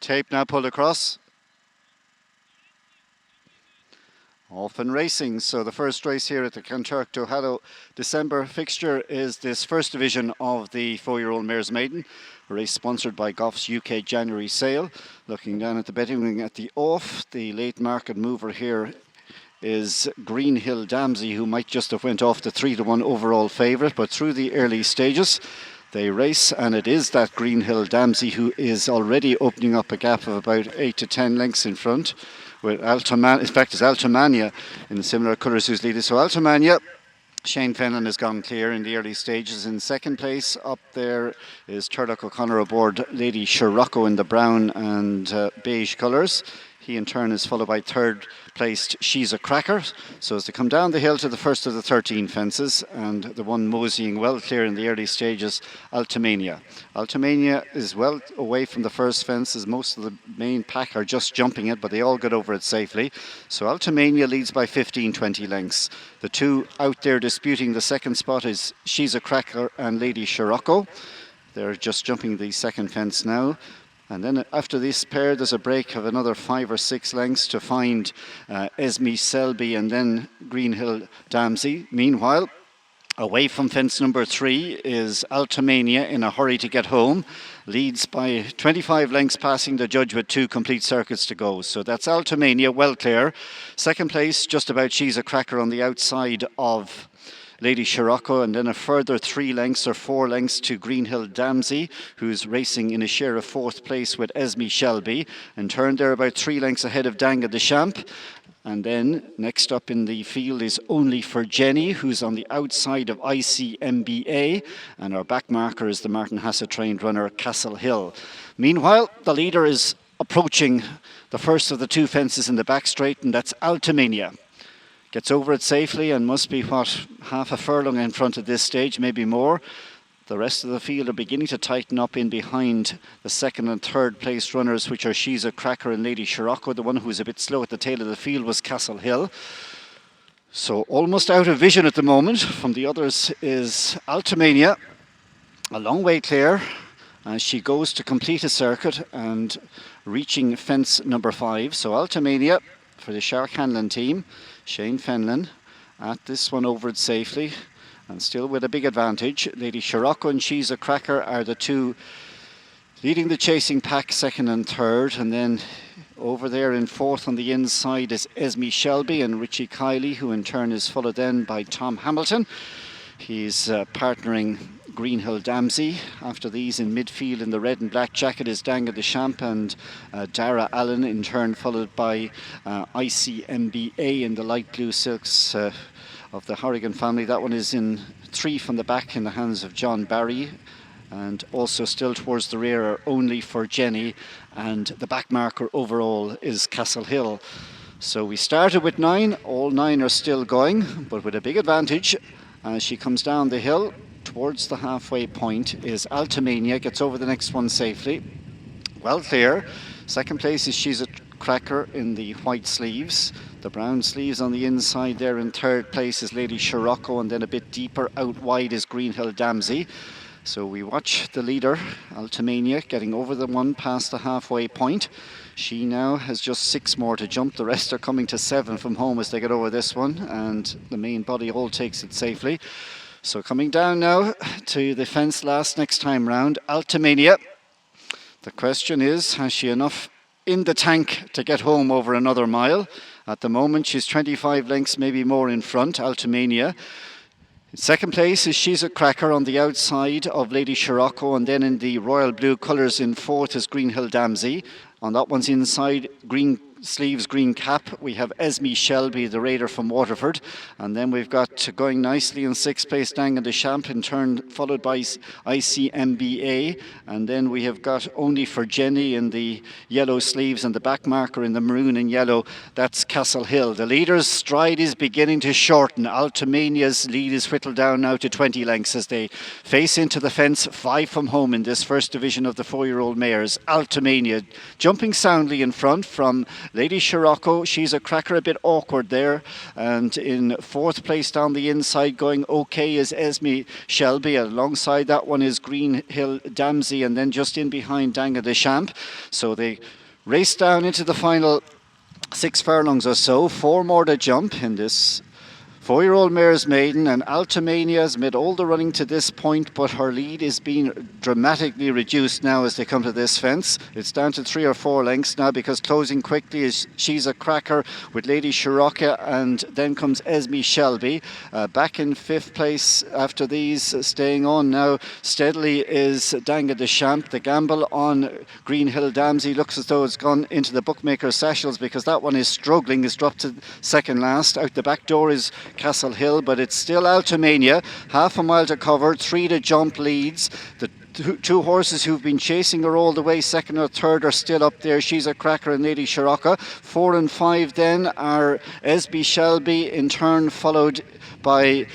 Tape now pulled across. Off and racing. So the first race here at the Kanturk Hallow December fixture is this first division of the 4-year-old Mares Maiden, a race sponsored by Goff's UK January sale. Looking down at the betting ring at the off, the late market mover here is Greenhill Damsey, who might just have went off the 3-1 overall favourite, but through the early stages they race, and it is that Greenhill Damsey who is already opening up a gap of about 8 to 10 lengths in front, with Altumanina, in fact it's Altumanina in the similar colours who's leading. So Altumanina, Shane Fenlon has gone clear in the early stages. In second place up there is Turlock O'Connor aboard Lady Scirocco in the brown and beige colours. He in turn is followed by third placed She's a Cracker. So as they come down the hill to the first of the 13 fences, and the one moseying well clear in the early stages, Altumanina. Altumanina is well away from the first fence, as most of the main pack are just jumping it, but they all get over it safely. So Altumanina leads by 15-20 lengths. The two out there disputing the second spot is She's a Cracker and Lady Scirocco. They're just jumping the second fence now. And then after this pair, there's a break of another 5 or 6 lengths to find Esme Selby and then Greenhill Damsey. Meanwhile, away from fence number 3 is Altumanina in a hurry to get home. Leads by 25 lengths, passing the judge with 2 complete circuits to go. So that's Altumanina, well clear. Second place, just about She's a Cracker on the outside of Lady Scirocco, and then a further 3 lengths or 4 lengths to Greenhill Damsey, who's racing in a share of 4th place with Esme Shelby. In turn, they're about 3 lengths ahead of Danga de Champ. And then next up in the field is Only for Jenny, who's on the outside of ICMBA, and our back marker is the Martin Hassett trained runner Castle Hill. Meanwhile, the leader is approaching the first of the 2 fences in the back straight, and that's Altumanina. Gets over it safely and must be, half a furlong in front at this stage, maybe more. The rest of the field are beginning to tighten up in behind the second and third place runners, which are She's a Cracker and Lady Scirocco. The one who was a bit slow at the tail of the field was Castle Hill. So almost out of vision at the moment. From the others is Altumanina, a long way clear as she goes to complete a circuit and reaching fence number 5. So Altumanina for the Shark Hanlon team. Shane Fenlon at this one over it safely and still with a big advantage. Lady Scirocco and She's a Cracker are the 2 leading the chasing pack, second and third, and then over there in 4th on the inside is Esme Shelby and Richie Kiley, who in turn is followed then by Tom Hamilton. He's partnering Greenhill Damsey. After these in midfield in the red and black jacket is Danga de Champ and Dara Allen, in turn followed by ICMBA in the light blue silks of the Horrigan family. That one is in 3 from the back in the hands of John Barry, and also still towards the rear are Only for Jenny, and the back marker overall is Castle Hill. So we started with 9, all 9 are still going, but with a big advantage as she comes down the hill. Towards the halfway point is Altumanina, gets over the next one safely. Well clear. Second place is She's a Cracker in the white sleeves. The brown sleeves on the inside there. In third place is Lady Scirocco, and then a bit deeper out wide is Greenhill Damsey. So we watch the leader, Altumanina, getting over the one past the halfway point. She now has just 6 more to jump. The rest are coming to 7 from home as they get over this one, and the main body all takes it safely. So coming down now to the fence last next time round, Altumanina. The question is, has she enough in the tank to get home over another mile? At the moment, she's 25 lengths, maybe more in front, Altumanina. Second place is She's a Cracker on the outside of Lady Scirocco, and then in the royal blue colours in 4th is Greenhill Damsey. On that one's inside, green sleeves, green cap, we have Esme Shelby, the raider from Waterford, and then we've got going nicely in 6th place Danga de Champ, in turn followed by ICMBA, and then we have got Only for Jenny in the yellow sleeves, and the back marker in the maroon and yellow, that's Castle Hill. The leader's stride is beginning to shorten. Altumanina's lead is whittled down now to 20 lengths as they face into the fence, 5 from home in this first division of the 4-year-old mares. Altumanina jumping soundly in front from Lady Scirocco, she's a cracker, a bit awkward there. And in fourth place down the inside, going okay, is Esme Shelby. Alongside that one is Green Hill Damsey, and then just in behind Danga de Champ. So they race down into the final 6 furlongs or so. 4 more to jump in this 4-year-old mare's maiden, and Altumanina has made all the running to this point, but her lead is being dramatically reduced now as they come to this fence. It's down to 3 or 4 lengths now, because closing quickly is She's a Cracker with Lady Scirocco, and then comes Esme Shelby. Back in 5th place after these, staying on now steadily is Danga de Champ. The gamble on Green Hill Damsey looks as though it's gone into the bookmaker's sachels, because that one is struggling, is dropped to second last. Out the back door is Castle Hill, but it's still Altumanina. Half a mile to cover, 3 to jump leads. The two horses who've been chasing her all the way, second or third, are still up there. She's a Cracker and Lady Scirocco. 4 and 5 then are Esby Shelby, in turn followed by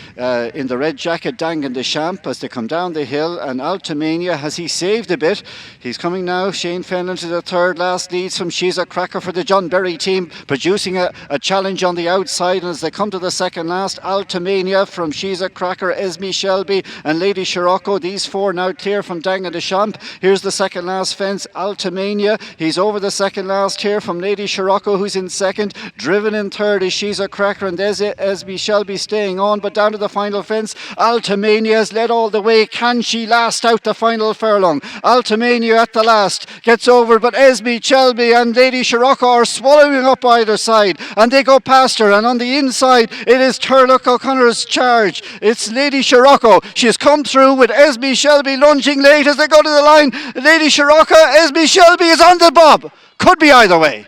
in the red jacket Dangan de Champ as they come down the hill, and Altumanina, has he saved a bit? He's coming now. Shane Fenlon to the third last, leads from She's a Cracker for the John Berry team, producing a challenge on the outside, and as they come to the second last, Altumanina from She's a Cracker, Esme Shelby and Lady Scirocco. These 4 now clear from Dangan de Champ. Here's the second last fence. Altumanina, he's over the second last here from Lady Scirocco, who's in second. Driven in third is She's a Cracker, and Esme Shelby staying on, but down to the final fence. Altumanina has led all the way. Can she last out the final furlong? Altumanina at the last gets over, but Esme Shelby and Lady Scirocco are swallowing up either side, and they go past her, and on the inside it is Turlock O'Connor's charge. It's Lady Scirocco. She has come through with Esme Shelby lunging late as they go to the line. Lady Scirocco, Esme Shelby is on the bob. Could be either way.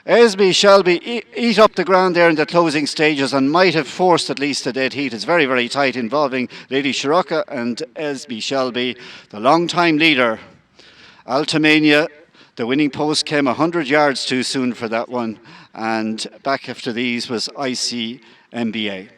Esme Shelby eat up the ground there in the closing stages, and might have forced at least a dead heat. It's very, very tight involving Lady Scirocco and Esme Shelby. The long-time leader, Altumanina, the winning post came 100 yards too soon for that one, and back after these was ICMBA.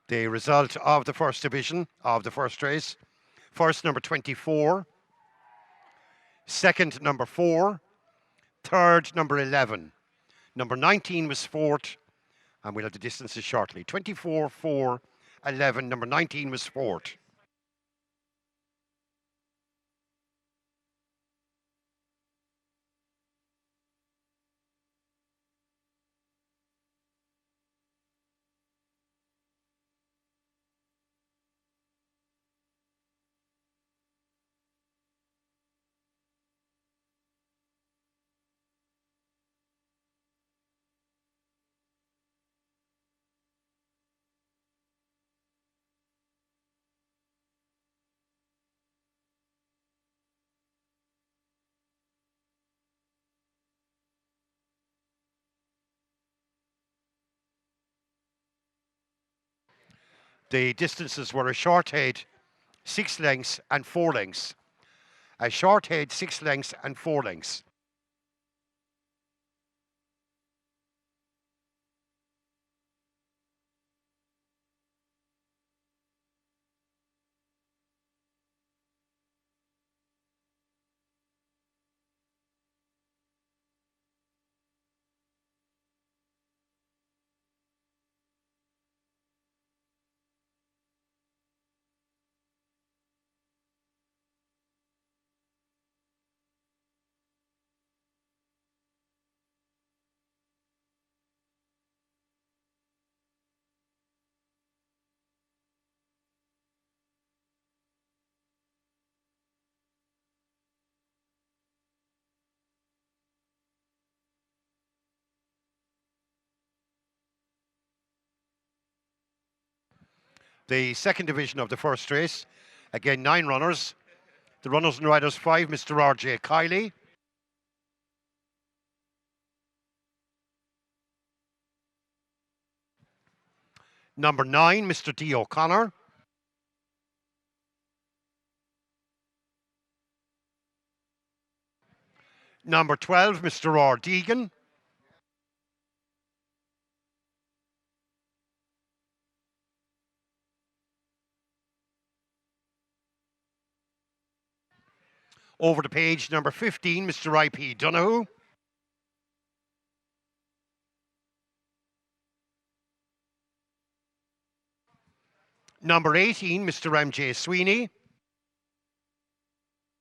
The result of the first division of the first race: first, number 24; second, number 4; third, number 11. Number 19 was fourth, and we'll have the distances shortly. 24, 4, 11. Number 19 was fourth. The distances were a short head, 6 lengths and 4 lengths. A short head, 6 lengths and 4 lengths. The second division of the first race, again 9 runners. The runners and riders 5, Mr. R.J. Kiley. Number 9, Mr. D. O'Connor. Number 12, Mr. R. Deegan. Over the page, number 15, Mr. I.P. Donoghue. Number 18, Mr. M.J. Sweeney.